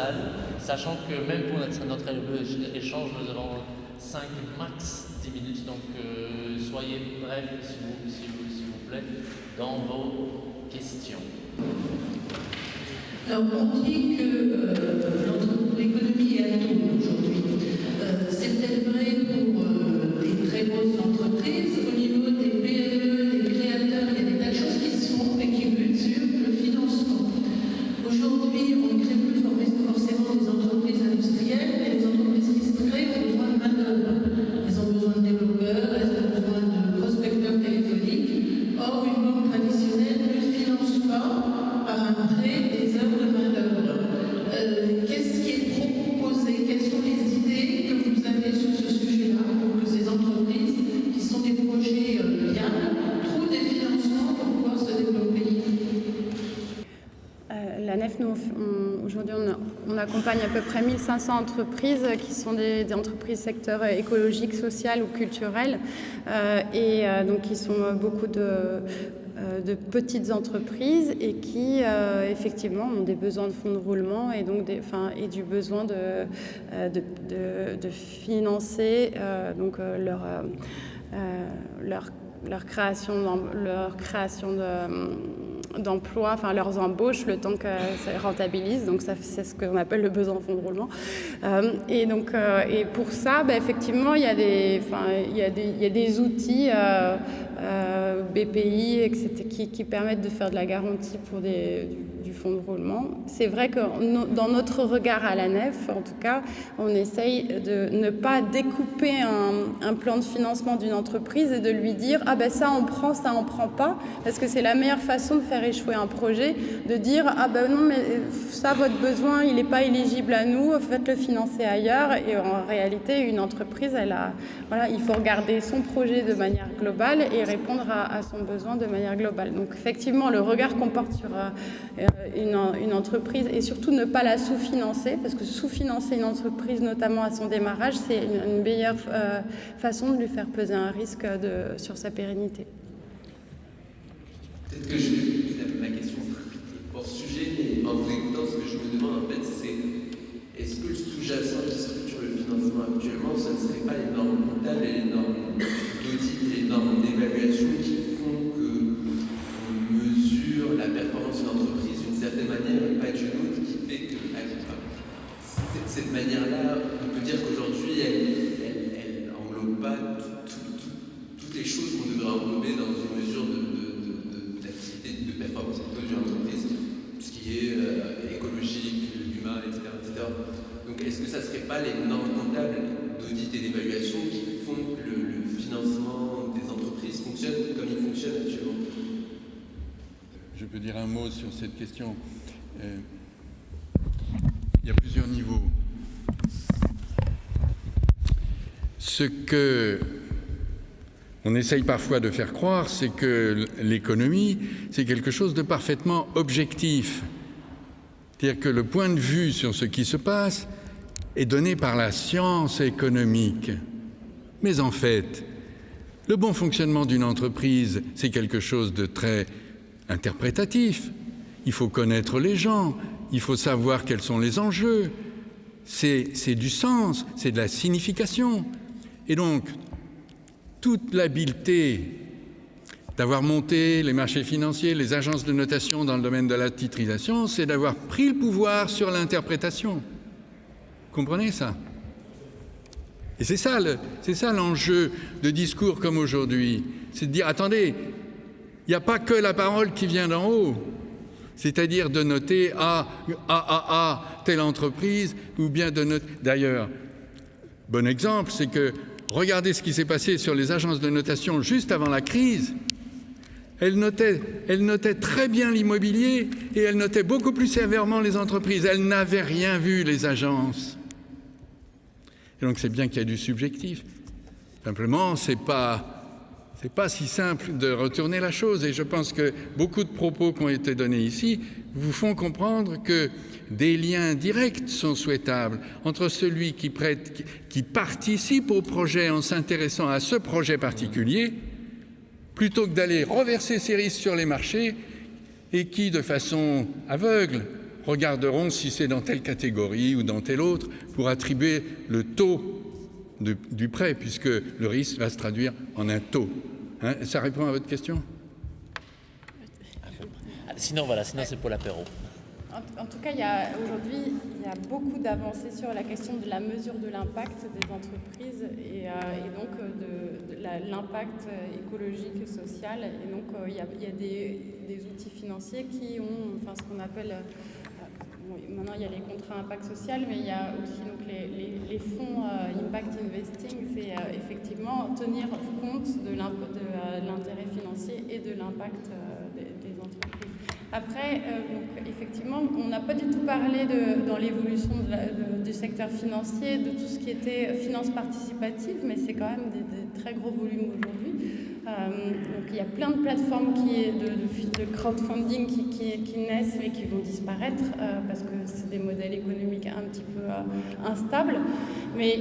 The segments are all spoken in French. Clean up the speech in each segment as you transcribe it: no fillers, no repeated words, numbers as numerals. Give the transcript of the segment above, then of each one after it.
salle, sachant que même pour notre échange, nous avons 5 max 10 minutes, donc soyez brefs s'il vous plaît dans vos questions. Alors on dit que l'économie est à tout aujourd'hui. C'est peut-être vrai pour des très grosses entreprises. Au niveau des PME, des créateurs, il y a des tas de choses qui se font et qui butent sur le financement. Aujourd'hui, on ne crée plus forcément des entreprises industrielles, mais les entreprises qui se créent ont besoin de main-d'œuvre. Elles ont besoin de développeurs, elles ont besoin de prospecteurs téléphoniques. Or, une banque traditionnelle ne finance pas par un prêt des heures de main-d'œuvre. Qu'est-ce qui est proposé? Quelles sont les idées que vous avez sur ce sujet-là pour que ces entreprises, qui sont des projets viables, trouvent des financements pour pouvoir se développer? La NEF, nous, aujourd'hui, on accompagne à peu près 1500 entreprises qui sont des entreprises secteur écologique, social ou culturel, donc qui sont beaucoup de petites entreprises et qui effectivement ont des besoins de fonds de roulement et donc du besoin de financer donc leur création d'emplois, enfin leurs embauches, le temps que ça rentabilise. Donc ça, c'est ce qu'on appelle le besoin en fonds de roulement. Et pour ça, effectivement, il y a des outils BPI, etc., qui permettent de faire de la garantie pour du fonds de roulement. C'est vrai que dans notre regard à la NEF, en tout cas, on essaye de ne pas découper un plan de financement d'une entreprise et de lui dire « Ah ben ça on prend, ça on prend pas », parce que c'est la meilleure façon de faire échouer un projet, de dire « Ah ben non, mais ça, votre besoin, il n'est pas éligible à nous, faites-le financer ailleurs ». Et en réalité, une entreprise, il faut regarder son projet de manière globale et répondre à son besoin de manière globale. Donc effectivement, le regard qu'on porte sur une entreprise et surtout ne pas la sous-financer, parce que sous-financer une entreprise, notamment à son démarrage, c'est une meilleure façon de lui faire peser un risque sur sa pérennité. Peut-être que je vais faire ma question hors sujet, mais en vous écoutant, ce que je me demande en fait, c'est est-ce que le sous-jacent qui structure le financement actuellement, ce ne serait pas les normes comptables et les normes d'audit et les normes d'évaluation qui font qu'on mesure la performance d'une entreprise d'une certaine manière et pas d'une autre, qui fait que cette manière-là, on peut dire qu'aujourd'hui, elle n'englobe pas toutes les choses qu'on devrait englober dans une mesure d'activité de performance d'une entreprise, ce qui est écologique, humain, etc., etc. Donc est-ce que ça ne serait pas les normes comptables d'audit et d'évaluation qui font que le financement des entreprises fonctionne comme il fonctionne actuellement? Je peux dire un mot sur cette question. Il y a plusieurs niveaux. Ce que on essaye parfois de faire croire, c'est que l'économie, c'est quelque chose de parfaitement objectif. C'est-à-dire que le point de vue sur ce qui se passe est donné par la science économique. Mais en fait, le bon fonctionnement d'une entreprise, c'est quelque chose de très interprétatif. Il faut connaître les gens, il faut savoir quels sont les enjeux. C'est du sens, c'est de la signification. Et donc, toute l'habileté d'avoir monté les marchés financiers, les agences de notation dans le domaine de la titrisation, c'est d'avoir pris le pouvoir sur l'interprétation. Comprenez ça? Et c'est ça l'enjeu de discours comme aujourd'hui. C'est de dire, attendez, il n'y a pas que la parole qui vient d'en haut. C'est-à-dire de noter telle entreprise, ou bien de noter... D'ailleurs, bon exemple, c'est que regardez ce qui s'est passé sur les agences de notation juste avant la crise. Elles notaient très bien l'immobilier et elles notaient beaucoup plus sévèrement les entreprises. Elles n'avaient rien vu, les agences. Et donc c'est bien qu'il y a du subjectif. Simplement, c'est pas si simple de retourner la chose. Et je pense que beaucoup de propos qui ont été donnés ici vous font comprendre que des liens directs sont souhaitables entre celui qui participe au projet en s'intéressant à ce projet particulier, plutôt que d'aller reverser ses risques sur les marchés et qui, de façon aveugle, regarderont si c'est dans telle catégorie ou dans telle autre pour attribuer le taux du prêt, puisque le risque va se traduire en un taux. Hein, ça répond à votre question? Sinon, c'est pour l'apéro. En tout cas, aujourd'hui, il y a beaucoup d'avancées sur la question de la mesure de l'impact des entreprises et donc de l'impact écologique et social. Et donc, il y a des outils financiers qui ont ce qu'on appelle... maintenant, il y a les contrats impact social, mais il y a aussi donc, les fonds impact investing. C'est effectivement tenir compte de l'intérêt financier et de l'impact des entreprises. Après, donc, effectivement, on n'a pas du tout parlé dans l'évolution du secteur financier, de tout ce qui était finance participative, mais c'est quand même des très gros volumes aujourd'hui. Donc il y a plein de plateformes de crowdfunding qui naissent mais qui vont disparaître parce que c'est des modèles économiques un petit peu instables. Mais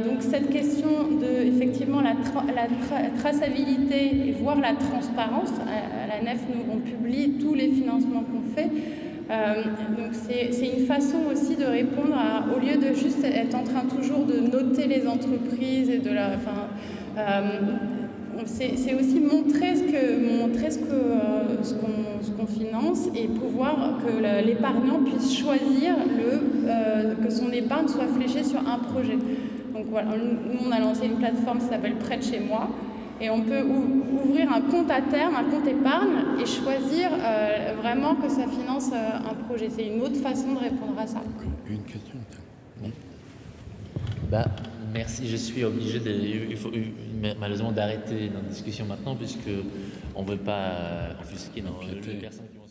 donc cette question de effectivement la traçabilité et voire la transparence, à la NEF, nous on publie tous les financements qu'on fait. Donc c'est une façon aussi de répondre au lieu de juste être en train toujours de noter les entreprises et de c'est aussi montrer ce qu'on finance et pouvoir que l'épargnant puisse choisir que son épargne soit fléchée sur un projet. Donc voilà, nous on a lancé une plateforme qui s'appelle Près de chez moi. Et on peut ouvrir un compte à terme, un compte épargne, et choisir vraiment que ça finance un projet. C'est une autre façon de répondre à ça. Une question. Merci. Je suis obligé malheureusement d'arrêter notre discussion maintenant puisque on ne veut pas offusquer les personnes qui vont